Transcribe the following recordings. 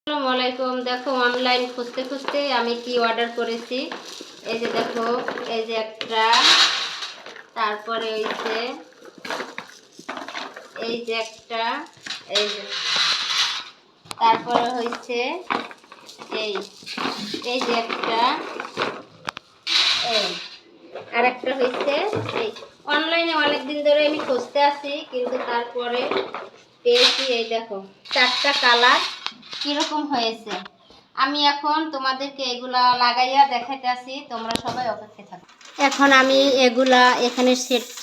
আসসালামু আলাইকুম। দেখো অনলাইন খুঁজতে খুঁজতে আমি কি অর্ডার করেছি। এই যে দেখো, এই যে একটা, তারপরে হইছে এই যে একটা, এই যে তারপরে হইছে এই এই যে একটা, এই আর একটা হইছে এই। অনলাইনে অনেকদিন ধরে আমি খুঁজতে আছি, কিন্তু তারপরে পেয়েছি। এই দেখো, 4টা কালার কিরকম হয়েছে। আমি এখন তোমাদেরকে এগুলা লাগাইয়া দেখাইতে আসি, তোমরা সবাই অপেক্ষায় থাকো। এখন আমি এগুলা এখানে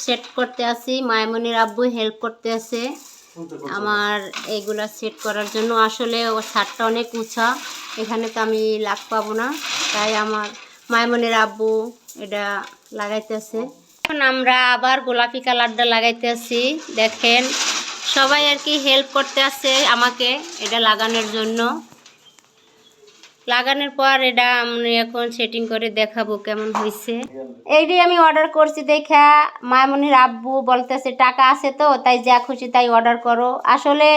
সেট করতে আসি। মায়ামনির আব্বু হেল্প করতে আছে আমার এইগুলা সেট করার জন্য। আসলে ও ছাদটা অনেক উঁচা, এখানে তো আমি লাগ পাবো না, তাই আমার মায়ামনির আব্বু এটা লাগাইতেছে। এখন আমরা আবার গোলাপি কালারটা লাগাইতে আসি। দেখেন সবাই আর কি হেল্প করতে আছে আমাকে এটা লাগানোর জন্য। লাগানোর পর এটা আমি এখন সেটিং করে দেখাবো কেমন হয়েছে। এইটাই আমি অর্ডার করছি দেখা মায়ামনির আব্বু বলতেছে টাকা আছে তো, তাই যা খুশি তাই অর্ডার করো। আসলে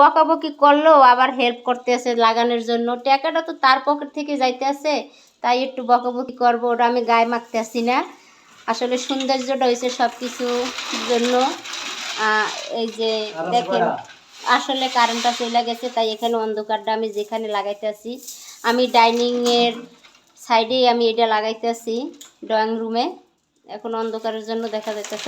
বকাবকি করলেও আবার হেল্প করতে আছে লাগানোর জন্য। টাকাটা তো তার পকেট থেকে যাইতে আছে, তাই একটু বকাবকি করবো, ওটা আমি গায়ে মাখতে আসি না। আসলে সৌন্দর্যটা হয়েছে সব কিছুর জন্য। এই যে দেখেন, আসলে কারেন্টটা চলে গেছে, তাই এখানে অন্ধকারটা আমি যেখানে লাগাইতে আসি, আমি ডাইনিংয়ের সাইডেই আমি এটা লাগাইতে আসি, ড্রয়িং রুমে। এখন অন্ধকারের জন্য দেখা যাইতেছে